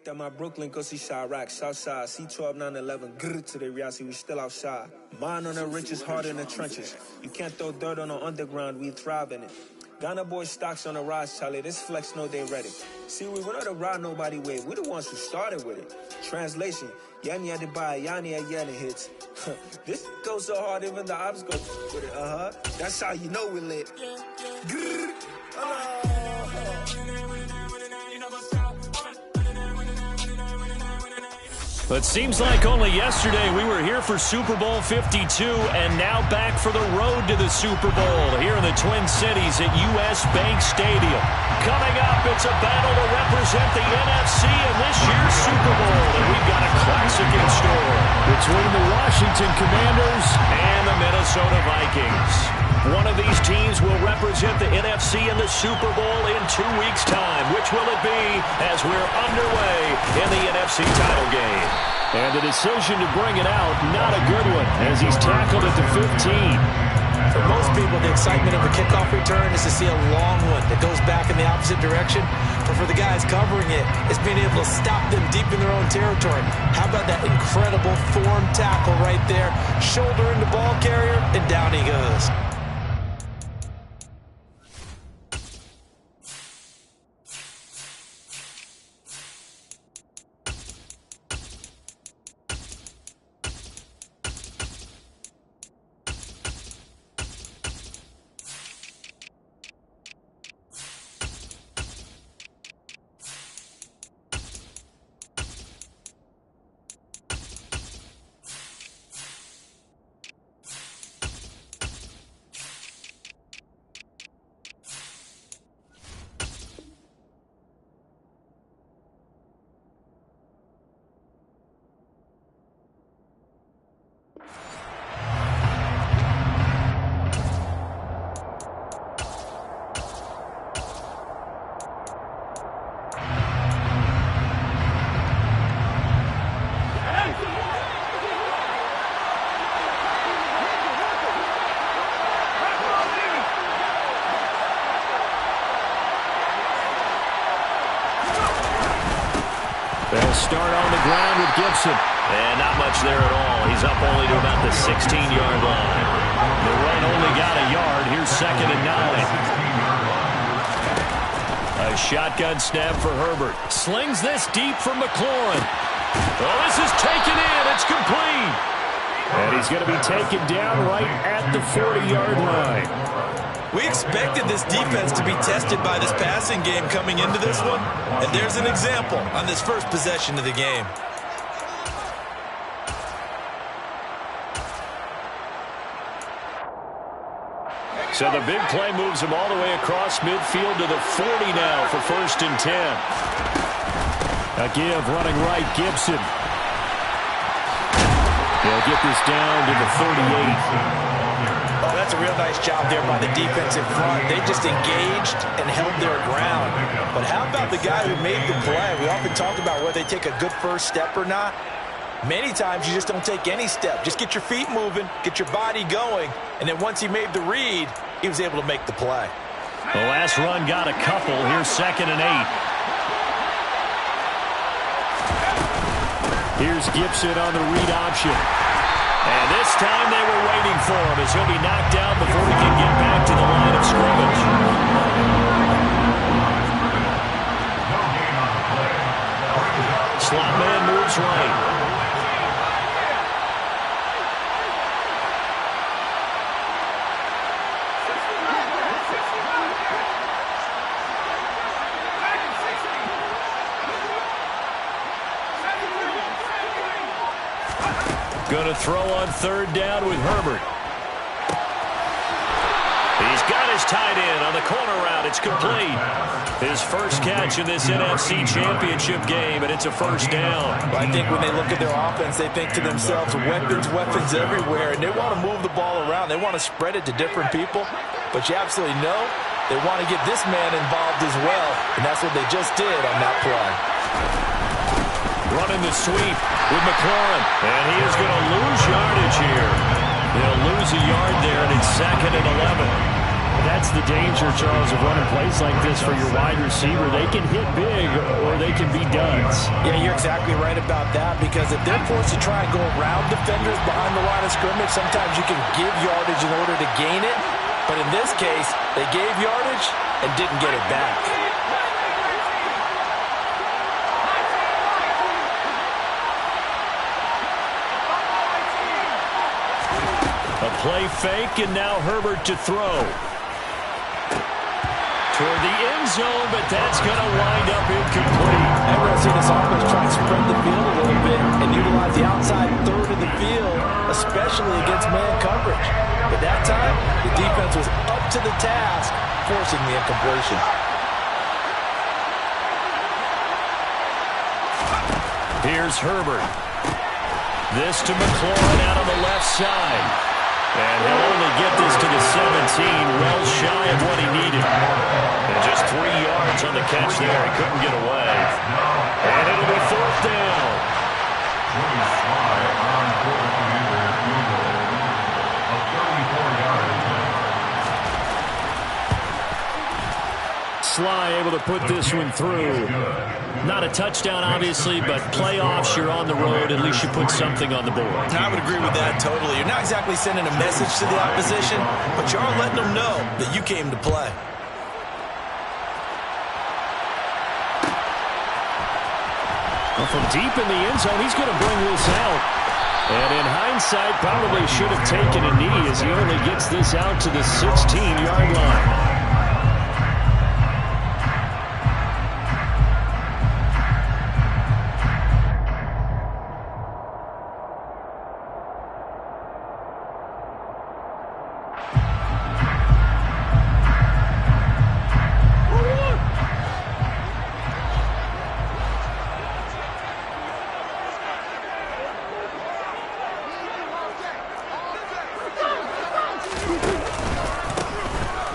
That my Brooklyn, go see Chirac, Southside, C12, 911, grrr to the reality, we still outside. Mine on the riches, hard in the trenches. You can't throw dirt on the underground, we thrive in it. Ghana boys stocks on the rise, Charlie, this flex know they ready. See, we not to ride nobody wave, we the ones who started with it. Translation, Yanni had to buy, Yanni had Yanni hits. This goes so hard, even the ops go with it, That's how you know we lit. Grrr. But seems like only yesterday we were here for Super Bowl 52 and now back for the road to the Super Bowl here in the Twin Cities at US Bank Stadium. Coming up, it's a battle to represent the NFC in this year's Super Bowl, and we've got a classic in store between the Washington Commanders and the Minnesota Vikings. One of these teams will represent the NFC in the Super Bowl in 2 weeks' time. Which will it be as we're underway in the NFC title game? And the decision to bring it out, not a good one, as he's tackled at the 15. For most people, the excitement of a kickoff return is to see a long one that goes back in the opposite direction. But for the guys covering it, it's being able to stop them deep in their own territory. How about that incredible form tackle right there? Shoulder into ball carrier, and down he goes. They'll start on the ground with Gibson. And not much there at all. He's up only to about the 16-yard line. The run only got a yard. Here's 2nd and 9. A shotgun snap for Herbert. Slings this deep from McLaurin. Oh, this is taken in. It's complete. And he's going to be taken down right at the 40-yard line. We expected this defense to be tested by this passing game coming into this one, and there's an example on this first possession of the game. So the big play moves him all the way across midfield to the 40 now for 1st and 10. A give running right, Gibson. They'll get this down to the 38. Oh, that's a real nice job there by the defense in front. They just engaged and held their ground. But how about the guy who made the play? We often talk about whether they take a good first step or not. Many times you just don't take any step. Just get your feet moving, get your body going, and then once he made the read, he was able to make the play. The last run got a couple. Here's 2nd and 8. Here's Gibson on the read option. And this time they were waiting for him as he'll be knocked down before he can get back to the line of scrimmage. Slot man moves right. Going to throw on 3rd down with Herbert. He's got his tight end on the corner route. It's complete. His first catch in this NFC Championship game, and it's a 1st down. Well, I think when they look at their offense, they think to themselves, weapons everywhere, and they want to move the ball around. They want to spread it to different people, but you absolutely know they want to get this man involved as well, and that's what they just did on that play. Running the sweep with McLaurin, and he is going to lose yardage here. They'll lose a yard there, and it's 2nd and 11. That's the danger, Charles, of running plays like this for your wide receiver. They can hit big or they can be duds. Yeah, you're exactly right about that, because if they're forced to try and go around defenders behind the line of scrimmage, sometimes you can give yardage in order to gain it. But in this case, they gave yardage and didn't get it back. A play fake, and now Herbert to throw. Toward the end zone, but that's going to wind up incomplete. And we're going to see this offense try and spread the field a little bit and utilize the outside third of the field, especially against man coverage. But that time, the defense was up to the task, forcing the incompletion. Here's Herbert. This to McLaurin out on the left side. And he'll only get this to the 17, well shy of what he needed. And just 3 yards on the catch there. He couldn't get away. And it'll be fourth down. Sly able to put this one through. Not a touchdown, obviously, but playoffs, you're on the road. At least you put something on the board. I would agree with that totally. You're not exactly sending a message to the opposition, but you are letting them know that you came to play. Well, from deep in the end zone, he's going to bring this out. And in hindsight, probably should have taken a knee as he only gets this out to the 16-yard line.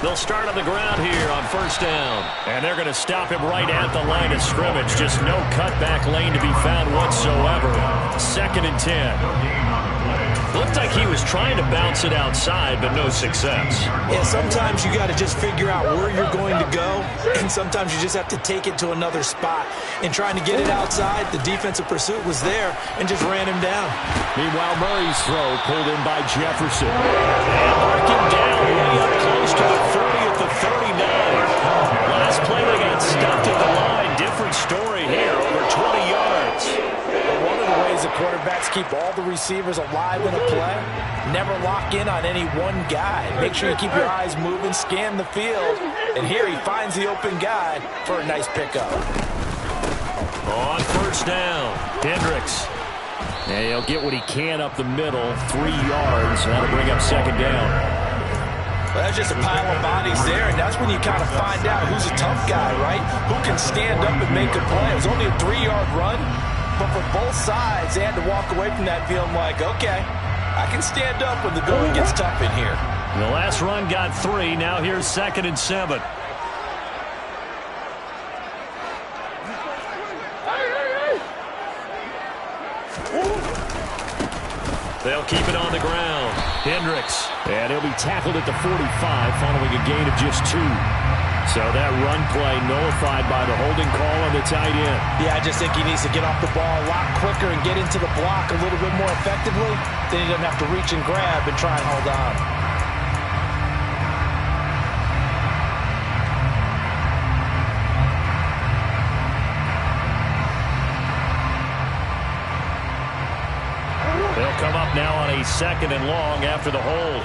They'll start on the ground here on first down. And they're going to stop him right at the line of scrimmage. Just no cutback lane to be found whatsoever. 2nd and 10. Looked like he was trying to bounce it outside, but no success. Yeah, sometimes you got to just figure out where you're going to go, and sometimes you just have to take it to another spot. In trying to get it outside, the defensive pursuit was there and just ran him down. Meanwhile, Murray's throw pulled in by Jefferson. And mark him down way up close to the 30 at the 39. Last play they got stuffed at the line. Different story here, over 20 yards. One of the ways the quarterbacks keep all the receivers alive in a play, never lock in on any one guy. Make sure you keep your eyes moving, scan the field, and here he finds the open guy for a nice pickup. On first down, Hendricks. And he'll get what he can up the middle, 3 yards. That'll bring up 2nd down. Well, that's just a pile of bodies there, and that's when you kind of find out who's a tough guy, right? Who can stand up and make a play. It was only a 3-yard run, but for both sides, they had to walk away from that feeling like, okay, I can stand up when the going gets tough in here. The last run got 3. Now here's 2nd and 7. They'll keep it on the ground. Hendricks. And he'll be tackled at the 45 following a gain of just 2. So that run play nullified by the holding call on the tight end. Yeah, I just think he needs to get off the ball a lot quicker and get into the block a little bit more effectively. Then he doesn't have to reach and grab and try and hold on. They'll come up now on a 2nd and long after the hold.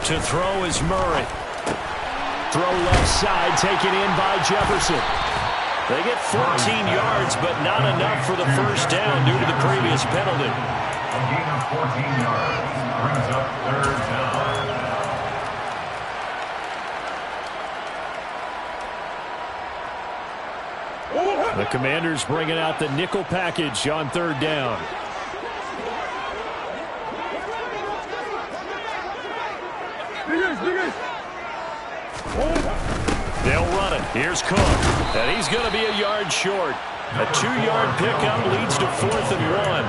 To throw is Murray. Throw left side, taken in by Jefferson. They get 14 yards, but not enough for the first down due to the previous penalty. A gain of 14 yards brings up 3rd down. The Commanders bringing out the nickel package on 3rd down. They'll run it. Here's Cook. And he's going to be a yard short. A 2-yard pickup leads to 4th and 1.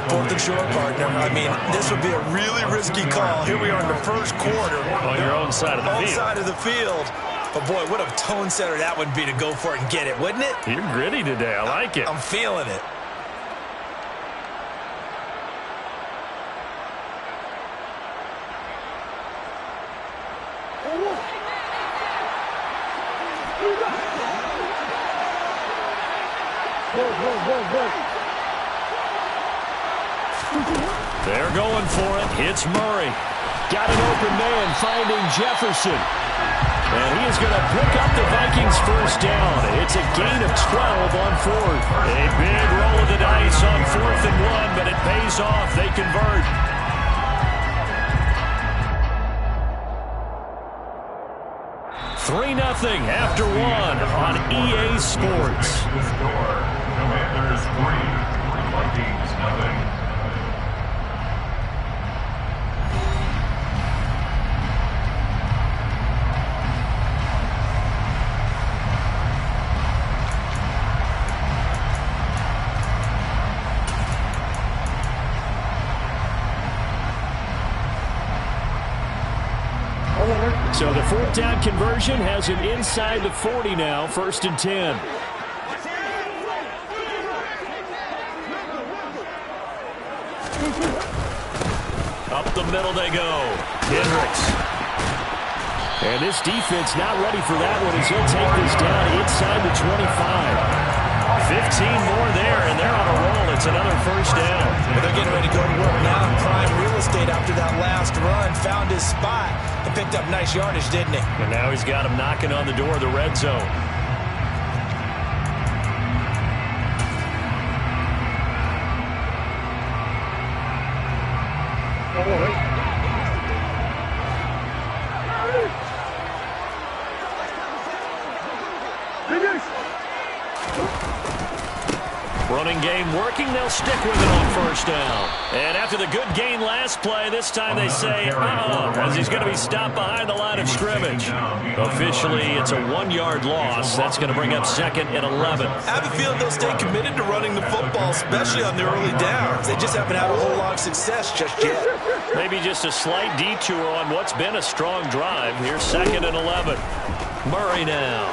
Fourth and short, partner. I mean, this would be a really risky call. Here we are in the first quarter. On your own side of the field. Own side of the field. But, boy, what a tone setter that would be to go for it and get it, wouldn't it? You're gritty today. I like it. I'm feeling it. They're going for it. It's Murray. Got an open man finding Jefferson. And he is going to pick up the Vikings first down. It's a gain of 12 on fourth. A big roll of the dice on 4th and 1, but it pays off. They convert. $3-0 after 1 on EA Sports. The score, Commanders 3, Vikings nothing. So the 4th down conversion has him inside the 40 now, 1st and 10. Up the middle they go. Hendricks. And this defense not ready for that one as he'll take this down inside the 25. 15 more there, and they're on a roll. It's another first down. Well, they're getting ready to go to work now. Prime real estate after that last run. Found his spot and picked up nice yardage, didn't he? And now he's got him knocking on the door of the red zone. Running game working, they'll stick with it on first down. And after the good gain last play, this time they say, as he's going to be stopped behind the line of scrimmage. Officially, it's a 1-yard loss. That's going to bring up 2nd and 11. I have a feeling they'll stay committed to running the football, especially on the early downs. They just haven't had a whole lot of success just yet. Maybe just a slight detour on what's been a strong drive. Here's 2nd and 11. Murray now.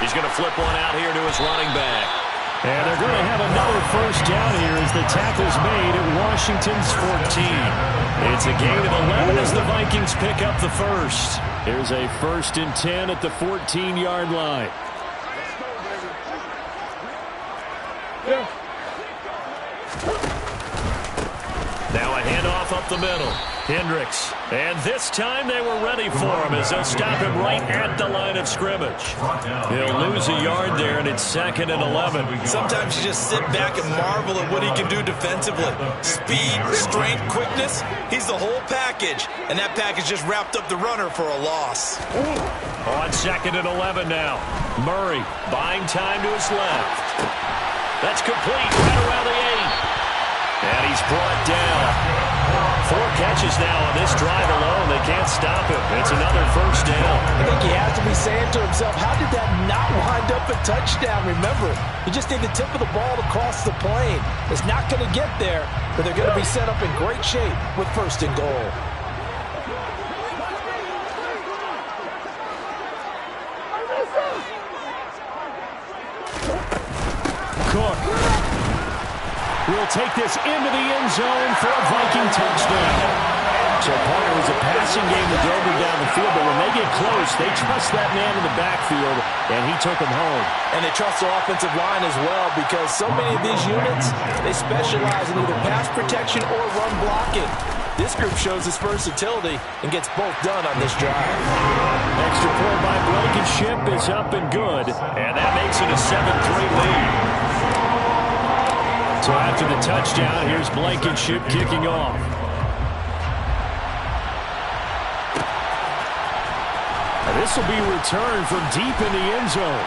He's going to flip one out here to his running back. And they're going to have another first down here as the tackle's made at Washington's 14. It's a gain of 11 as the Vikings pick up the first. Here's a 1st and 10 at the 14-yard line. Now a handoff up the middle. Hendricks. And this time they were ready for him as they'll stop him right at the line of scrimmage. He'll lose a yard there, and it's 2nd and 11. Sometimes you just sit back and marvel at what he can do defensively. Speed, strength, quickness, he's the whole package. And that package just wrapped up the runner for a loss. On 2nd and 11 now. Murray buying time to his left. That's complete right around the 8. And he's brought down. 4 catches now on this drive alone. They can't stop him. It's another first down. I think he has to be saying to himself, how did that not wind up a touchdown? Remember, you just need the tip of the ball to cross the plane. It's not going to get there, but they're going to be set up in great shape with 1st and goal. Cook will take this into the end zone for a Viking touchdown. So part of it was a passing game that drove them down the field, but when they get close, they trust that man in the backfield, and he took them home. And they trust their offensive line as well, because so many of these units, they specialize in either pass protection or run blocking. This group shows its versatility and gets both done on this drive. Extra point by Blankenship is up and good, and that makes it a 7-3 lead. So after the touchdown, here's Blankenship kicking off. And this will be returned from deep in the end zone.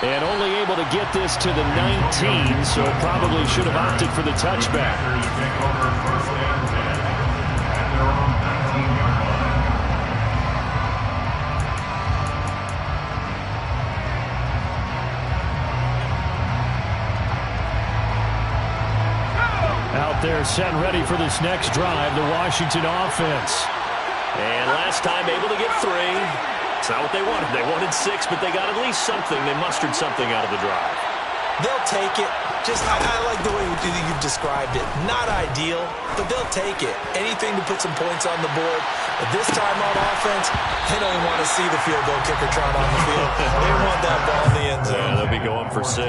And only able to get this to the 19, so probably should have opted for the touchback. there set and ready for this next drive, the Washington offense. And last time able to get 3. It's not what they wanted. They wanted 6, but they got at least something. They mustered something out of the drive. They'll take it. I like the way you've described it. Not ideal, but they'll take it. Anything to put some points on the board. But this time on offense, they don't even want to see the field goal kicker trot on the field. They want that ball in the end zone. Yeah, they'll be going for 6.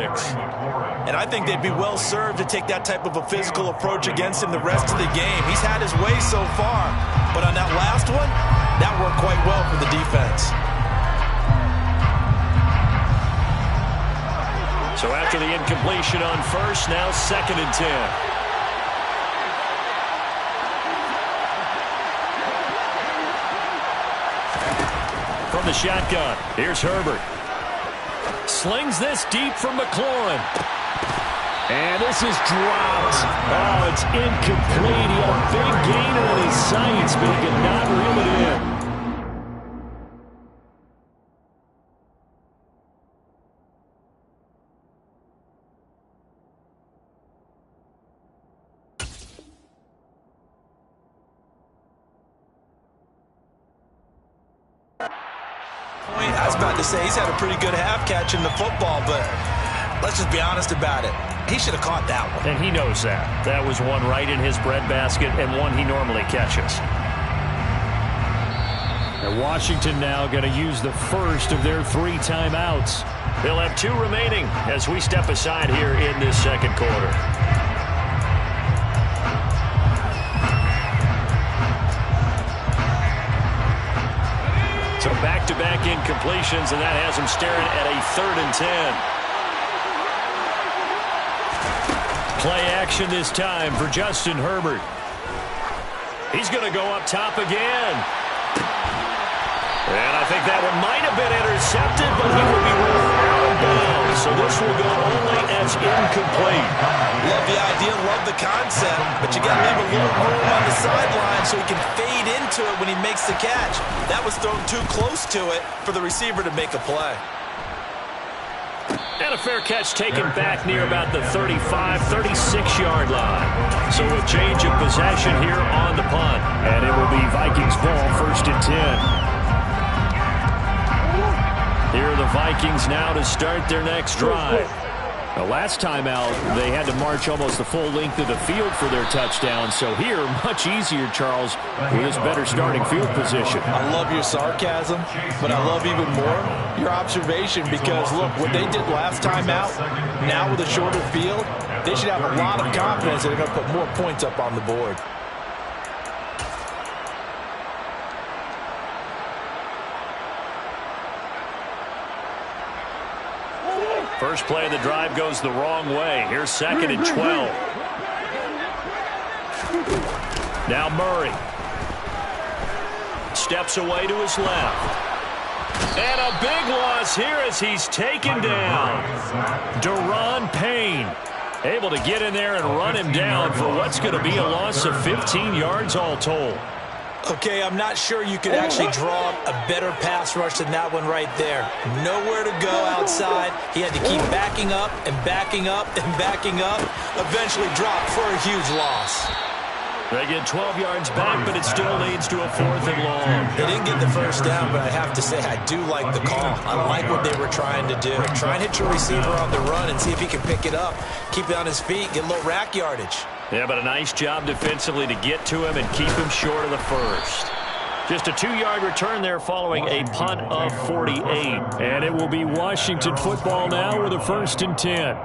And I think they'd be well served to take that type of a physical approach against him the rest of the game. He's had his way so far. But on that last one, that worked quite well for the defense. So after the incompletion on first, now 2nd and 10. From the shotgun, here's Herbert. Slings this deep from McLaurin. And this is dropped. Oh, it's incomplete. He had a big gainer in his sights, but he could not reel it in. I was about to say he's had a pretty good half catching the football, but let's just be honest about it. He should have caught that one. And he knows that. That was one right in his breadbasket and one he normally catches. And Washington now going to use the first of their 3 timeouts. They'll have 2 remaining as we step aside here in this second quarter. So back-to-back incompletions, and that has him staring at a 3rd and 10. Play action this time for Justin Herbert. He's going to go up top again. And I think that one might have been intercepted, but he will be ruled out of bounds. So this will go only as incomplete. Love the idea, love the concept, but you got to leave a little room on the sideline so he can fade into it when he makes the catch. That was thrown too close to it for the receiver to make a play. And a fair catch taken back near about the 35, 36-yard line. So a change of possession here on the punt. And it will be Vikings ball, 1st and 10. Here are the Vikings now to start their next drive. The last time out, they had to march almost the full length of the field for their touchdown. So here, much easier, Charles, with this better starting field position. I love your sarcasm, but I love even more your observation because, look, what they did last time out, now with a shorter field, they should have a lot of confidence that they're going to put more points up on the board. First play of the drive goes the wrong way. Here's 2nd and 12. Now Murray. Steps away to his left. And a big loss here as he's taken down. Deron Payne able to get in there and run him down for what's going to be a loss of 15 yards all told. Okay, I'm not sure you could actually draw a better pass rush than that one right there. Nowhere to go outside. He had to keep backing up and backing up and backing up. Eventually dropped for a huge loss. They get 12 yards back, but it still leads to a 4th and long. They didn't get the first down, but I have to say I do like the call. I like what they were trying to do. Try and hit your receiver on the run and see if he can pick it up. Keep it on his feet, get a little rack yardage. Yeah, but a nice job defensively to get to him and keep him short of the first. Just a 2-yard return there following a punt of 48. And it will be Washington football now with a 1st and 10.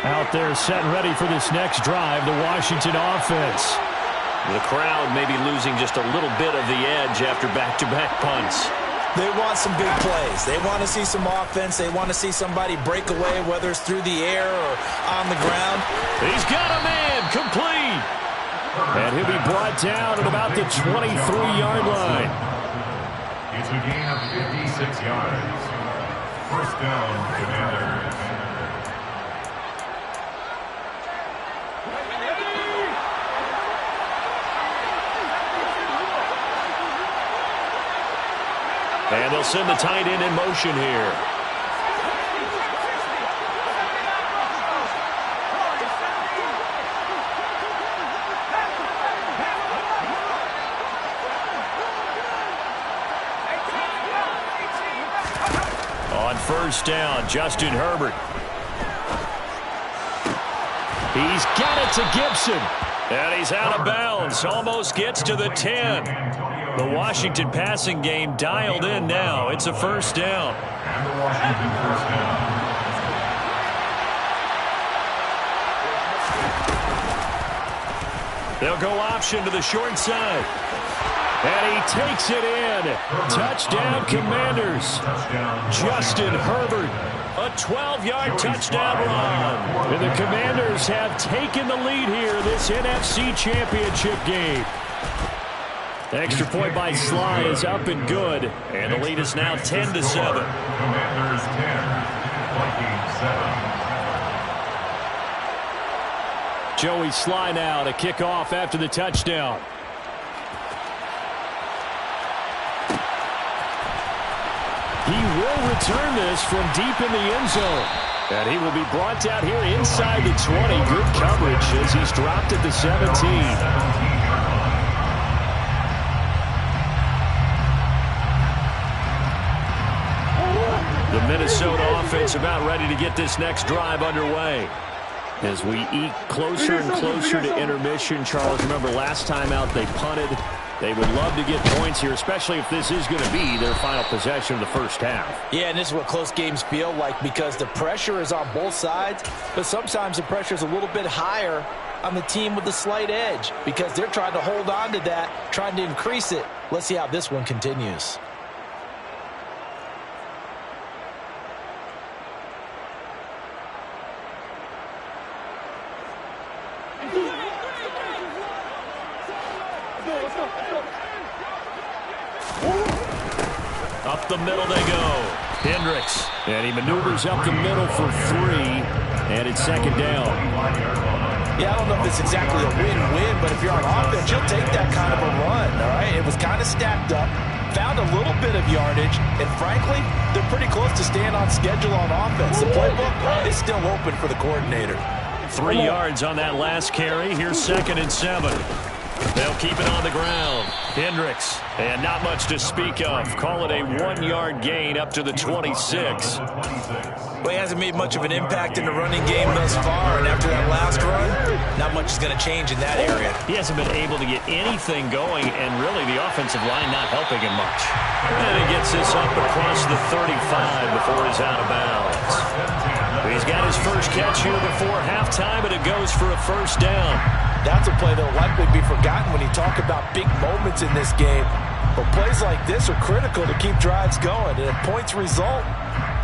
Out there set and ready for this next drive, the Washington offense. The crowd may be losing just a little bit of the edge after back-to-back punts. They want some big plays. They want to see some offense. They want to see somebody break away, whether it's through the air or on the ground. He's got a man, complete. And he'll be brought down at about the 23-yard line. It's a gain of 56 yards. 1st down, Commanders. And they'll send the tight end in motion here. On first down, Justin Herbert. He's got it to Gibson. And he's out of bounds. Almost gets to the 10. The Washington passing game dialed in now. It's a first down. And the Washington first down. They'll go option to the short side. And he takes it in. Touchdown, Commanders. Justin Herbert. A 12-yard touchdown run. And the Commanders have taken the lead here this NFC Championship game. The extra point by Sly is up and good. And the lead is now 10-7. Commanders 10, Vikings 7. Joey Sly now to kick off after the touchdown. He will return this from deep in the end zone. And he will be brought down here inside the 20. Good coverage as he's dropped at the 17. The Minnesota offense about ready to get this next drive underway. As we eke closer and closer to intermission, Charles, remember last time out they punted. They would love to get points here, especially if this is going to be their final possession of the first half. Yeah, and this is what close games feel like because the pressure is on both sides, but sometimes the pressure is a little bit higher on the team with the slight edge because they're trying to hold on to that, trying to increase it. Let's see how this one continues. Up the middle they go. Hendricks. And he maneuvers up the middle for 3. And it's second down. Yeah, I don't know if it's exactly a win-win, but if you're on offense, you'll take that kind of a run, all right? It was kind of stacked up, found a little bit of yardage, and frankly, they're pretty close to staying on schedule on offense. The playbook is still open for the coordinator. 3 yards on that last carry. Here's second and 7. They'll keep it on the ground. Hendricks. And not much to speak of. Call it a 1-yard gain up to the 26. Well, he hasn't made much of an impact in the running game thus far, and after that last run, not much is going to change in that area. He hasn't been able to get anything going, and really the offensive line not helping him much. And he gets this up across the 35 before he's out of bounds. He's got his first catch here before halftime, and it goes for a first down. That's a play that will likely be forgotten when you talk about big moments in this game. But plays like this are critical to keep drives going. And if points result,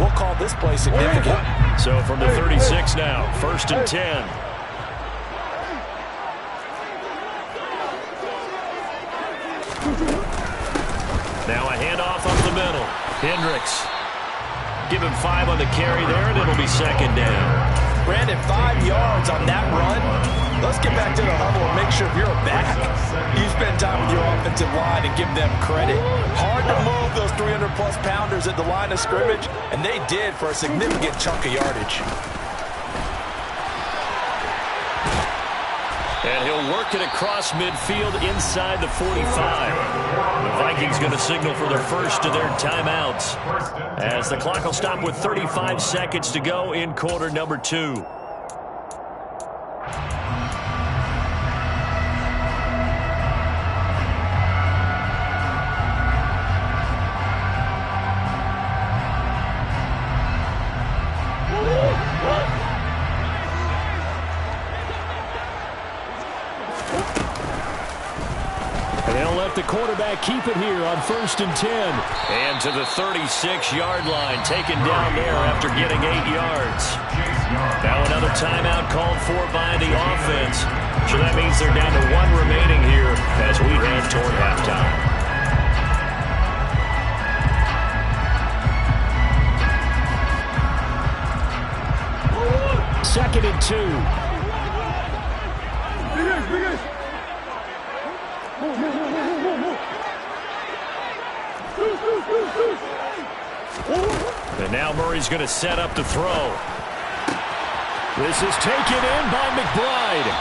we'll call this play significant. So from the 36 now, first and 10. Now a handoff up the middle. Hendricks. Give him 5 on the carry there, and it'll be second down. Brandon, 5 yards on that run. Let's get back to the huddle and make sure you're back. You spend time with your offensive line and give them credit. Hard to move those 300-plus pounders at the line of scrimmage, and they did for a significant chunk of yardage. And he'll work it across midfield inside the 45. The Vikings going to signal for their first of their timeouts as the clock will stop with 35 seconds to go in quarter number 2. The quarterback keep it here on first and 10. And to the 36-yard line, taken down there after getting 8 yards. Now another timeout called for by the offense. So that means they're down to 1 remaining here as we head toward halftime. Second and 2. Now Murray's going to set up to throw. This is taken in by McBride.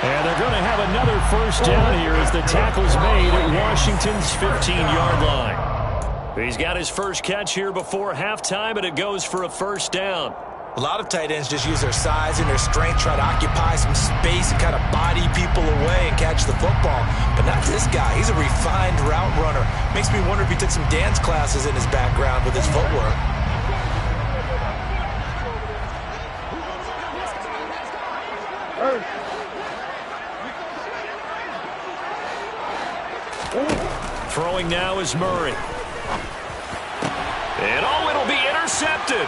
And they're going to have another first down here as the tackle's made at Washington's 15-yard line. He's got his first catch here before halftime, and it goes for a first down. A lot of tight ends just use their size and their strength, try to occupy some space and kind of body people away and catch the football. But not this guy. He's a refined route runner. Makes me wonder if he took some dance classes in his background with his footwork. Throwing now is Murray. And it'll be intercepted.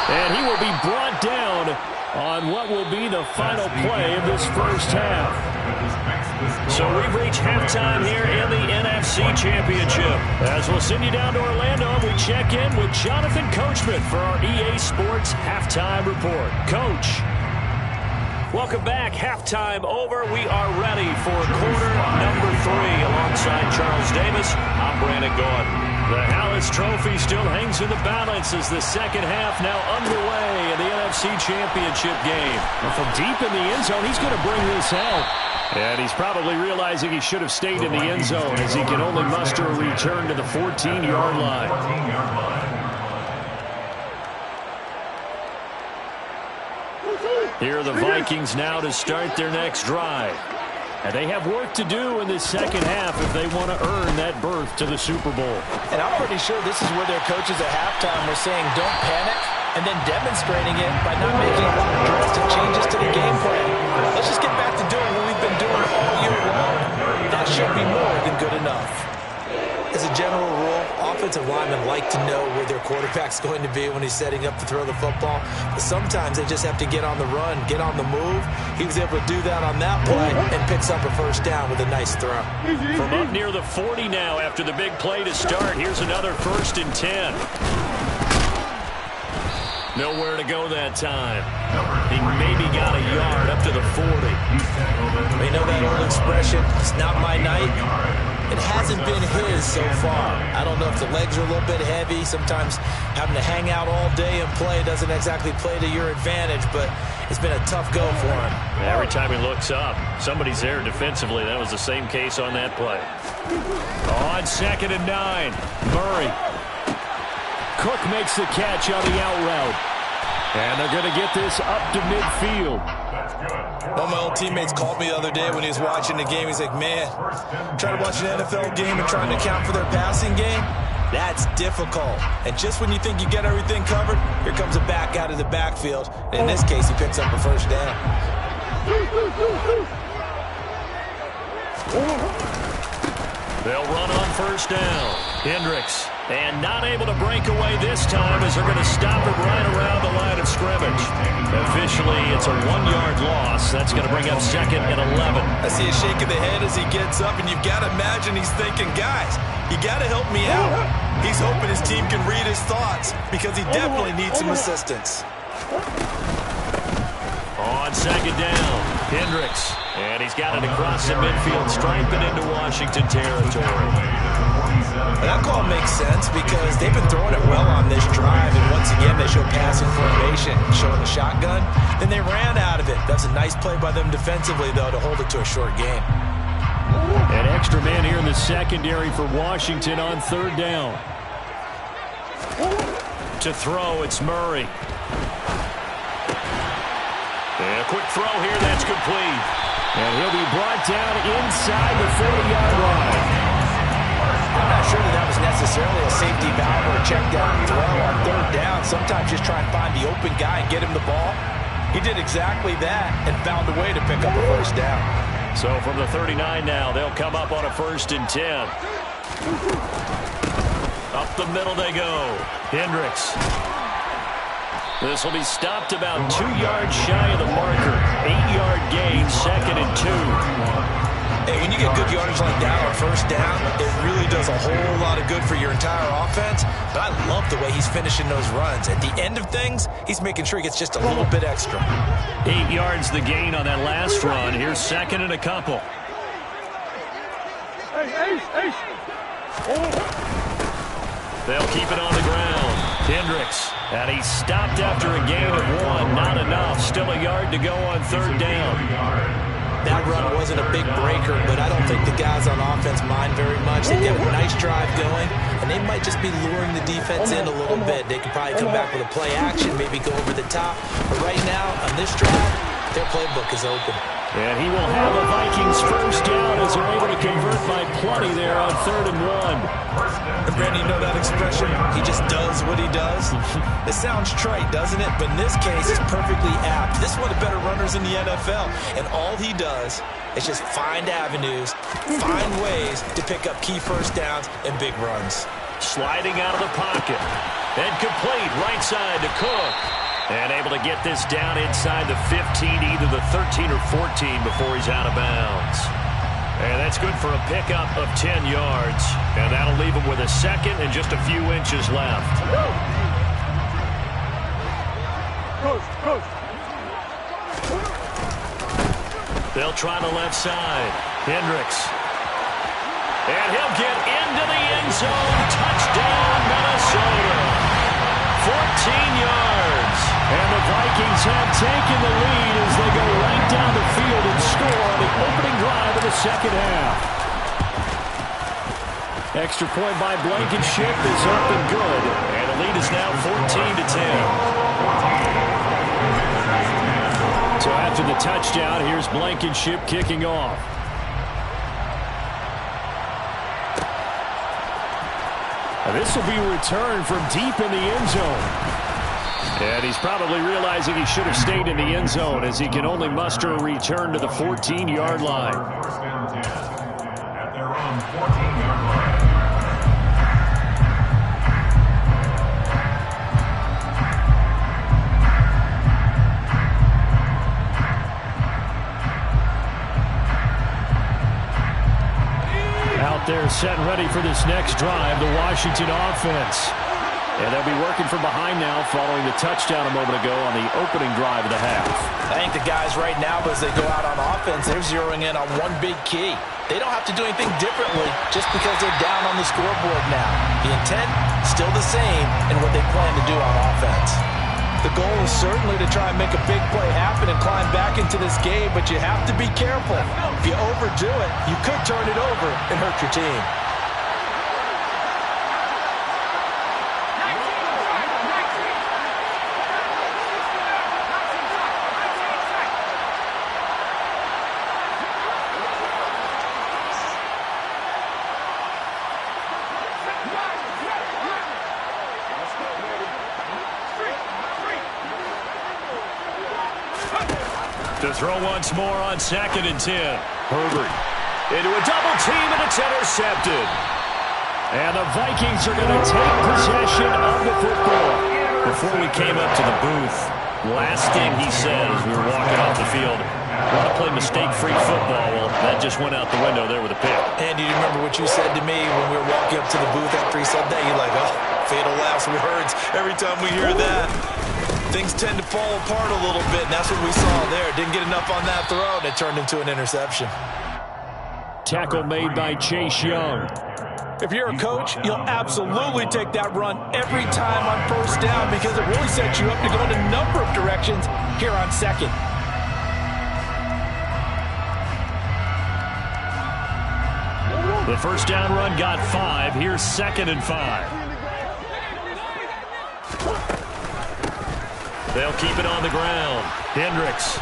And he will be brought down on what will be the final play of this first half. So we've reached halftime here in the NFC Championship. As we'll send you down to Orlando, we check in with Jonathan Coachman for our EA Sports Halftime Report. Coach. Welcome back. Halftime over. We are ready for quarter number 3. Alongside Charles Davis, I'm Brandon Gordon. The Hallis Trophy still hangs in the balance as the second half now underway in the NFC Championship game. And from deep in the end zone, he's going to bring this out. And he's probably realizing he should have stayed in the end zone as he can only muster a return to the 14-yard line. Here are the Vikings now to start their next drive. And they have work to do in this second half if they want to earn that berth to the Super Bowl. And I'm pretty sure this is where their coaches at halftime were saying don't panic and then demonstrating it by not making a lot of drastic changes to the game plan. Let's just get back to doing what we've been doing all year long. That should be more than good enough. As a general rule, offensive linemen like to know where their quarterback's going to be when he's setting up to throw the football. But sometimes they just have to get on the run, get on the move. He was able to do that on that play and picks up a first down with a nice throw. From up near the 40 now after the big play to start, here's another 1st and 10. Nowhere to go that time. He maybe got a yard up to the 40. You know that old expression, it's not my night. It hasn't been his so far. I don't know if the legs are a little bit heavy. Sometimes having to hang out all day and play doesn't exactly play to your advantage, but it's been a tough go for him. Every time he looks up, somebody's there defensively. That was the same case on that play. On 2nd and 9, Murray. Cook makes the catch on the out route. And they're going to get this up to midfield. One of my old teammates called me the other day when he was watching the game. He's like, man, trying to watch an NFL game and trying to account for their passing game, that's difficult. And just when you think you get everything covered, here comes a back out of the backfield. And in this case, he picks up a first down. They'll run on first down. Hendricks. And not able to break away this time as they're going to stop it right around the line of scrimmage. Officially, it's a 1-yard loss. That's going to bring up 2nd and 11. I see a shake of the head as he gets up, and you've got to imagine he's thinking, guys, you got to help me out. He's hoping his team can read his thoughts because he definitely needs some assistance. On 2nd down, Hendricks. And he's got it across the midfield, striping into Washington territory. That call makes sense because they've been throwing it well on this drive, and once again they show passing formation, showing the shotgun. Then they ran out of it. That's a nice play by them defensively, though, to hold it to a short game. An extra man here in the secondary for Washington on 3rd down. To throw, it's Murray. And a quick throw here, that's complete. And he'll be brought down inside the 40-yard line. I'm not sure that was necessarily a safety valve or a check down throw on 3rd down. Sometimes just try and find the open guy and get him the ball. He did exactly that and found a way to pick up a first down. So from the 39 now, they'll come up on a 1st and 10. Up the middle they go. Hendricks. This will be stopped about 2 yards shy of the marker. 8-yard gain, 2nd and 2. Hey, when you get good yardage like that on 1st down, it really does a whole lot of good for your entire offense. But I love the way he's finishing those runs. At the end of things, he's making sure he gets just a little bit extra. 8 yards the gain on that last run. Here's 2nd and a couple. They'll keep it on the ground. Hendricks, and he stopped after a gain of 1. Not enough. Still a yard to go on 3rd down. That run wasn't a big breaker, but I don't think the guys on offense mind very much. They get a nice drive going, and they might just be luring the defense in a little bit. They could probably come back with a play action, maybe go over the top. But right now, on this drive, their playbook is open. And he will have a Vikings first down as they're able to convert by plenty there on 3rd and 1. And Brandon, you know that expression? He just does what he does. It sounds trite, doesn't it? But in this case, it's perfectly apt. This is one of the better runners in the NFL. And all he does is just find avenues, find ways to pick up key first downs and big runs. Sliding out of the pocket. And complete right side to Cook. And able to get this down inside the 15, either the 13 or 14 before he's out of bounds. And that's good for a pickup of 10 yards. And that'll leave him with a second and just a few inches left. They'll try the left side. Hendricks. And he'll get into the end zone. Touchdown, Minnesota. 14 yards. And the Vikings have taken the lead as they go right down the field and score on the opening drive of the second half. Extra point by Blankenship is up and good. And the lead is now 14-10. So after the touchdown, here's Blankenship kicking off. This will be a return from deep in the end zone. And he's probably realizing he should have stayed in the end zone as he can only muster a return to the 14-yard line. First down 10 at their own 14-yard line. Out there set and ready for this next drive, the Washington offense. And they'll be working from behind now following the touchdown a moment ago on the opening drive of the half. I think the guys right now, as they go out on offense, they're zeroing in on one big key. They don't have to do anything differently just because they're down on the scoreboard now. The intent, still the same in what they plan to do on offense. The goal is certainly to try and make a big play happen and climb back into this game, but you have to be careful. If you overdo it, you could turn it over and hurt your team. To throw once more on 2nd and 10. Herbert into a double team, and it's intercepted. And the Vikings are going to take possession of the football. Before we came up to the booth, last thing he said as we were walking off the field, want to play mistake-free football. Well, that just went out the window there with a pick. And do you remember what you said to me when we were walking up to the booth after he said that? You're like, oh, fatal last words every time we hear that. Things tend to fall apart a little bit, and that's what we saw there. Didn't get enough on that throw, and it turned into an interception. Tackle made by Chase Young. If you're a coach, you'll absolutely take that run every time on first down because it really sets you up to go in a number of directions here on 2nd. The first down run got 5. Here's 2nd and 5. They'll keep it on the ground. Hendricks.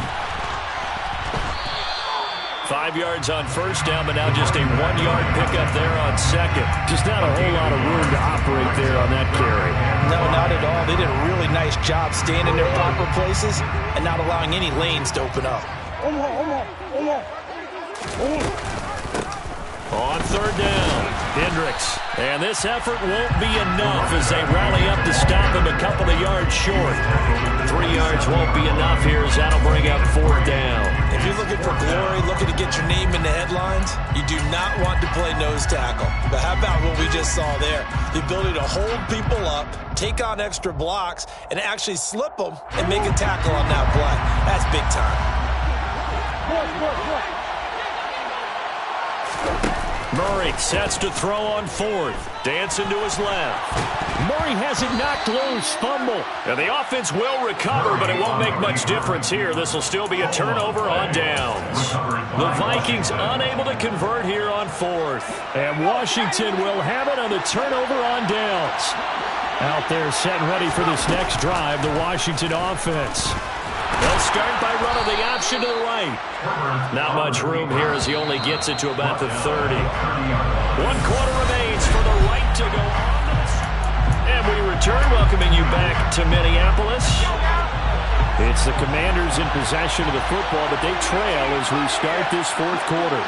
5 yards on first down, but now just a 1-yard pickup there on 2nd. Just not a whole lot of room to operate there on that carry. No, not at all. They did a really nice job staying in their proper places and not allowing any lanes to open up. On 3rd down, Hendricks. And this effort won't be enough as they rally up to stop him a couple of yards short. 3 yards won't be enough here as that'll bring up 4th down. If you're looking for glory, looking to get your name in the headlines, you do not want to play nose tackle. But how about what we just saw there? The ability to hold people up, take on extra blocks, and actually slip them and make a tackle on that play. That's big time. Murray sets to throw on 4th. Dancing to his left. Murray has it knocked loose. Fumble. And the offense will recover, but it won't make much difference here. This will still be a turnover on downs. The Vikings unable to convert here on 4th. And Washington will have it on the turnover on downs. Out there set and ready for this next drive, the Washington offense. They'll start by running the option to the right. Not much room here as he only gets it to about the 30. 1 quarter remains for the right to go on. And we return, welcoming you back to Minneapolis. It's the Commanders in possession of the football, but they trail as we start this 4th quarter.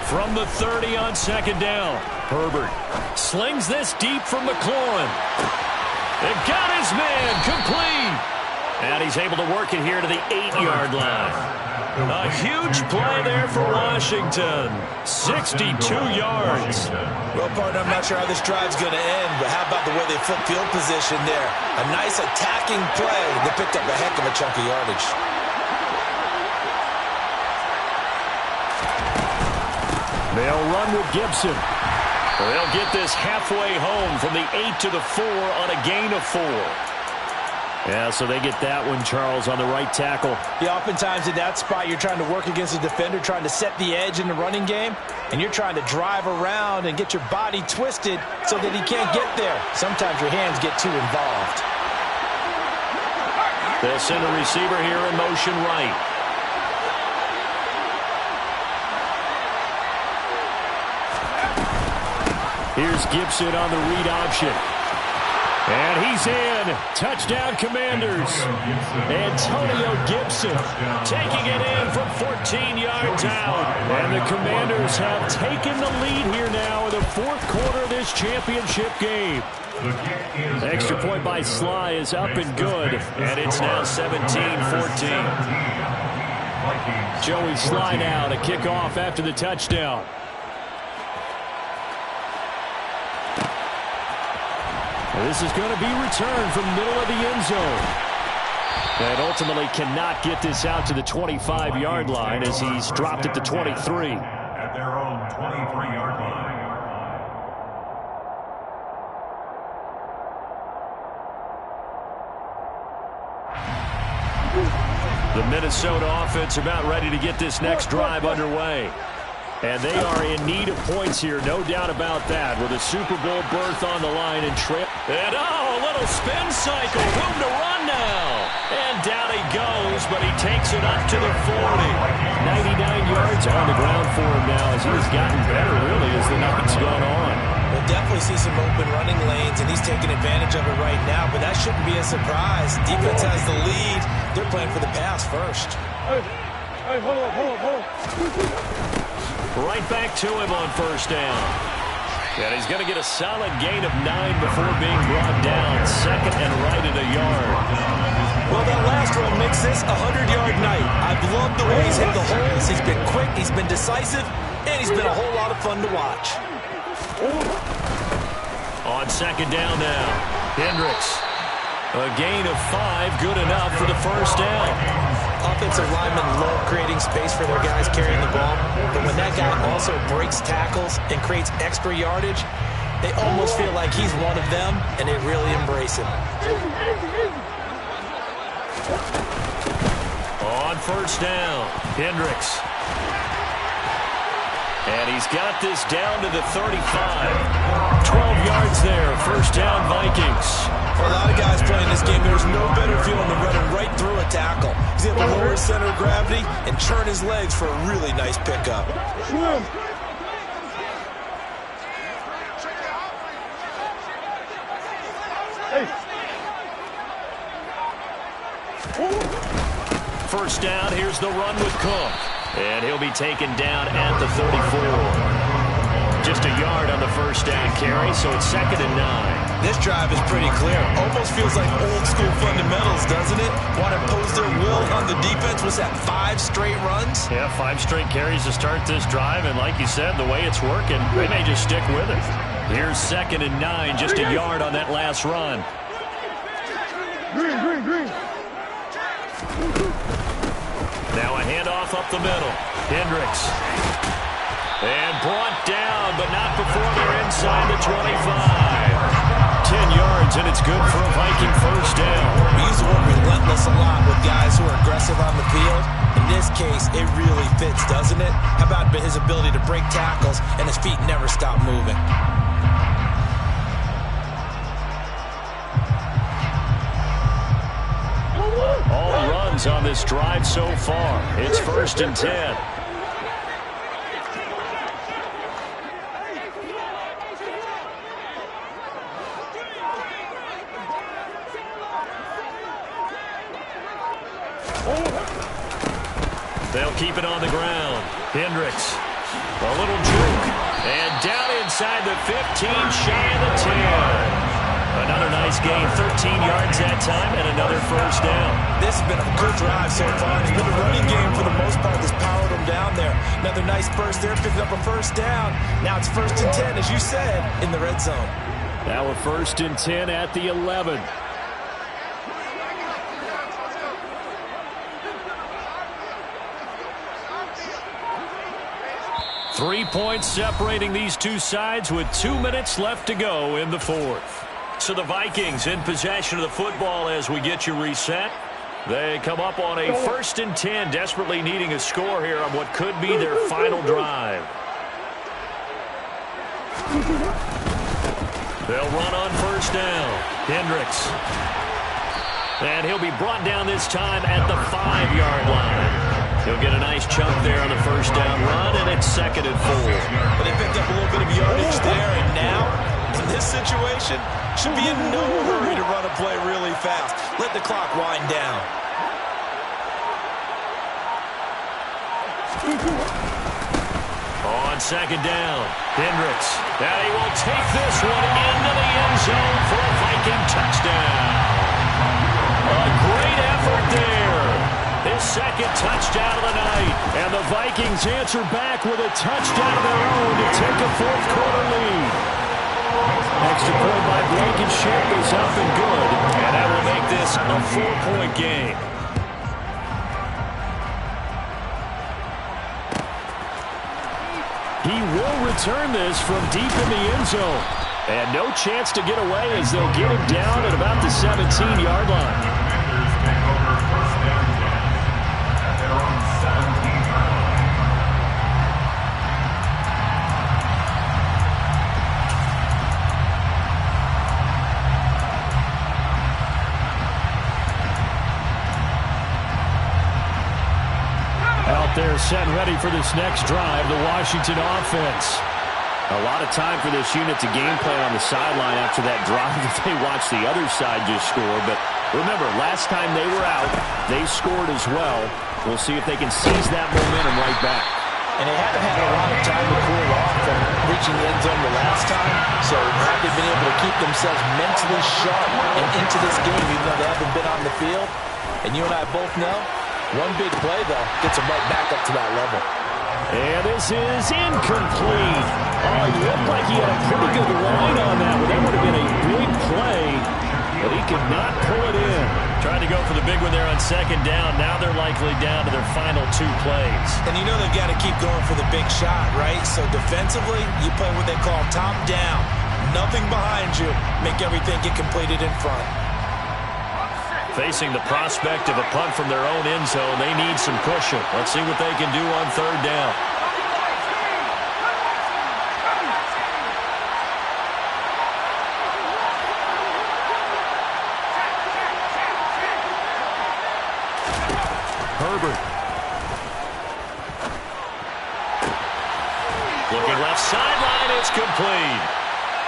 From the 30 on 2nd down, Herbert slings this deep from McLaurin. They've got his man complete. And he's able to work it here to the 8-yard line. A huge play there for Washington. 62 yards. Well, partner, I'm not sure how this drive's going to end, but how about the way they flip field position there? A nice attacking play. They picked up a heck of a chunk of yardage. They'll run with Gibson. They'll get this halfway home from the 8 to the 4 on a gain of 4. Yeah, so they get that one, Charles, on the right tackle. Yeah, oftentimes in that spot, you're trying to work against a defender, trying to set the edge in the running game, and you're trying to drive around and get your body twisted so that he can't get there. Sometimes your hands get too involved. They'll send a receiver here in motion right. Here's Gibson on the read option. And he's in. Touchdown, Commanders. Antonio Gibson taking it in from 14 yards out. And the Commanders have taken the lead here now in the 4th quarter of this championship game. Extra point by Sly is up and good. And it's now 17-14. Joey Sly now to kick off after the touchdown. This is going to be returned from the middle of the end zone. And ultimately cannot get this out to the 25-yard line as he's dropped at the 23. At their own 23-yard line. The Minnesota offense about ready to get this next drive underway. And they are in need of points here, no doubt about that, with a Super Bowl berth on the line and trail. And a little spin cycle, room to run now. And down he goes, but he takes it up to the 40. 99 yards on the ground for him now as he's gotten better, really, as the night's gone on. We'll definitely see some open running lanes, and he's taking advantage of it right now, but that shouldn't be a surprise. Defense has the lead. They're playing for the pass first. Hey, hold on. Right back to him on 1st down. And he's going to get a solid gain of 9 before being brought down. 2nd and right at a yard. Well, that last run makes this a 100-yard night. I've loved the way he's hit the holes. He's been quick, he's been decisive, and he's been a whole lot of fun to watch. On 2nd down now, Hendricks. A gain of 5, good enough for the 1st down. Offensive linemen love creating space for their guys carrying the ball, but when that guy also breaks tackles and creates extra yardage, they almost feel like he's one of them, and they really embrace him. On 1st down, Hendricks. And he's got this down to the 35. 12 yards there, 1st down Vikings. For a lot of guys playing this game, there's no better feeling than running right through a tackle. He's able to lower his center of gravity and turn his legs for a really nice pickup. First down, here's the run with Cook. And he'll be taken down at the 34. Just a yard on the 1st down carry, so it's 2nd and 9. This drive is pretty clear. Almost feels like old school fundamentals, doesn't it? Want to impose their will on the defense. Was that 5 straight runs? Yeah, 5 straight carries to start this drive, and like you said, the way it's working, they may just stick with it. Here's 2nd and 9, just a yard on that last run. Green. Now a handoff up the middle. Hendricks. And brought down, but not before they're inside the 25. 10 yards, and it's good for a Viking first down. We use the word relentless a lot with guys who are aggressive on the field. In this case, it really fits, doesn't it? How about his ability to break tackles and his feet never stop moving? All runs on this drive so far. It's 1st and 10. They'll keep it on the ground. Hendricks, a little juke, and down inside the 15, shy of the 10. Another nice gain, 13 yards that time, and another first down. This has been a good drive so far. It's been a running game for the most part that's powered them down there. Another nice burst there, picking up a first down. Now it's 1st and 10, as you said, in the red zone. Now a 1st and 10 at the 11. Three points separating these two sides with 2 minutes left to go in the 4th. So the Vikings in possession of the football as we get you reset. They come up on a 1st and 10, desperately needing a score here on what could be their final drive. They'll run on 1st down. Hendricks. And he'll be brought down this time at the 5-yard line. He'll get a nice chunk there on the first down run, and it's 2nd and 4. But they picked up a little bit of yardage there, and now, in this situation, should be in no hurry to run a play really fast. Let the clock wind down. On 2nd down, Hendricks. And he will take this one into the end zone for a Viking touchdown. A great effort there. His 2nd touchdown of the night. And the Vikings answer back with a touchdown of their own to take a 4th quarter lead. Extra point by Blankenship is up and good. And that will make this a 4-point game. He will return this from deep in the end zone. And no chance to get away as they'll get him down at about the 17-yard line. They're set and ready for this next drive, the Washington offense. A lot of time for this unit to game plan on the sideline after that drive that they watched the other side just score. But remember, last time they were out, they scored as well. We'll see if they can seize that momentum right back. And they haven't had a lot of time to cool off from reaching the end zone the last time. So have they been able to keep themselves mentally sharp and into this game, even though they haven't been on the field? And you and I both know, one big play, though, gets them right back up to that level. And this is incomplete. Oh, it looked like he had a pretty good line on that, but that would have been a big play, but he could not pull it in. Trying to go for the big one there on 2nd down. Now they're likely down to their final 2 plays. And you know they've got to keep going for the big shot, right? So defensively, you play what they call top down. Nothing behind you. Make everything get completed in front. Facing the prospect of a punt from their own end zone, they need some cushion. Let's see what they can do on 3rd down. Herbert. Looking left sideline, it's complete.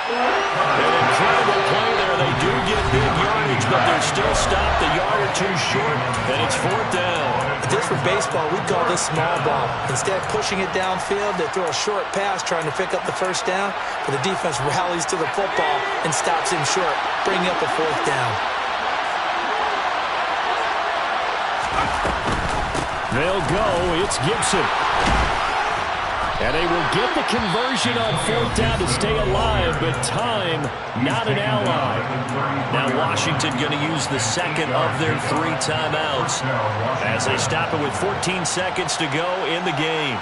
An incredible play there. They do get big yardage, but they're still stopped a yard or 2 short, and it's 4th down. If this were baseball, we'd call this small ball. Instead of pushing it downfield, they throw a short pass trying to pick up the first down, but the defense rallies to the football and stops him short, bringing up a 4th down. They'll go. It's Gibson. And they will get the conversion on 4th down to stay alive, but time, not an ally. Now Washington going to use the second of their 3 timeouts as they stop it with 14 seconds to go in the game.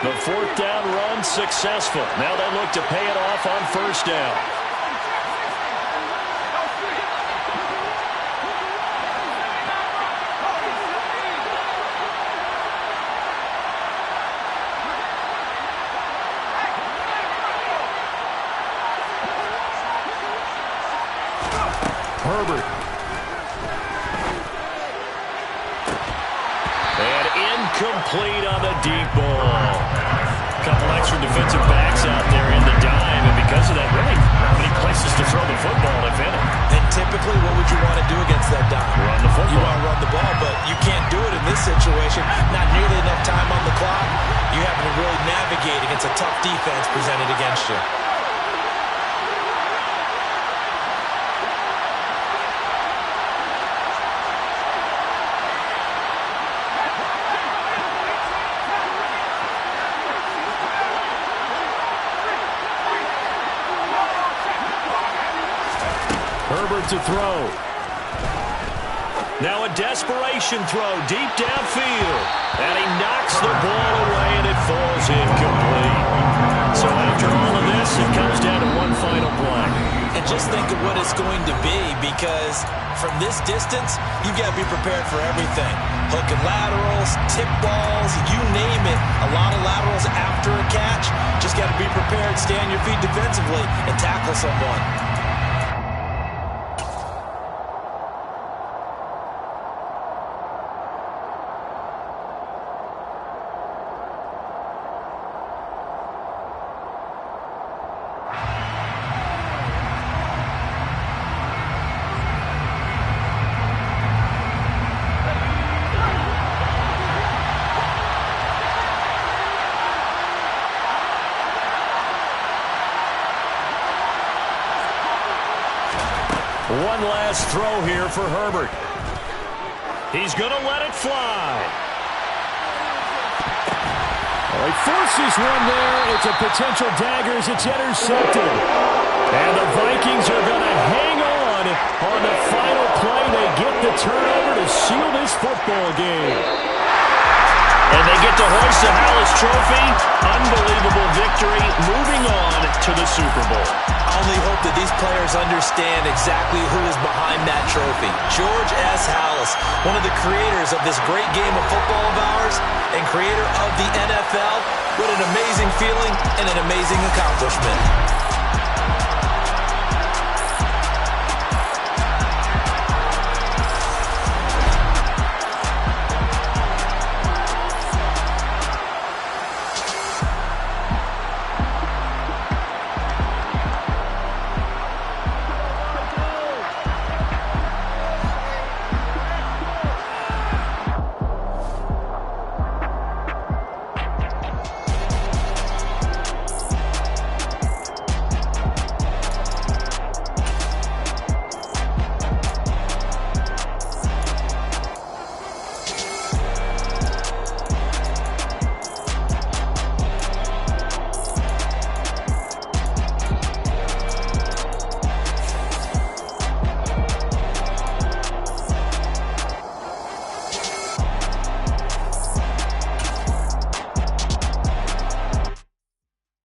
The 4th down run successful. Now they look to pay it off on 1st down. Herbert. And incomplete on the deep ball. A couple extra defensive backs out there in the dime, and because of that, really not many places to throw the football, if any. And typically, what would you want to do against that dime? Run the football. You want to run the ball, but you can't do it in this situation. Not nearly enough time on the clock. You have to really navigate against a tough defense presented against you. Herbert to throw. Now a desperation throw deep downfield. And he knocks the ball away, and it falls incomplete. So after all of this, it comes down to one final play. And just think of what it's going to be, because from this distance, you've got to be prepared for everything. Hook and laterals, tip balls, you name it. A lot of laterals after a catch. Just got to be prepared, stay on your feet defensively, and tackle someone. One last throw here for Herbert. He's going to let it fly. Well, he forces one there. It's a potential dagger as it's intercepted. And the Vikings are going to hang on the final play. They get the turnover to seal this football game. And they get to hoist the Hallis Trophy. Unbelievable victory. Moving on to the Super Bowl. I only hope that these players understand exactly who is behind that trophy. George S. Hallis, one of the creators of this great game of football of ours and creator of the NFL. What an amazing feeling and an amazing accomplishment.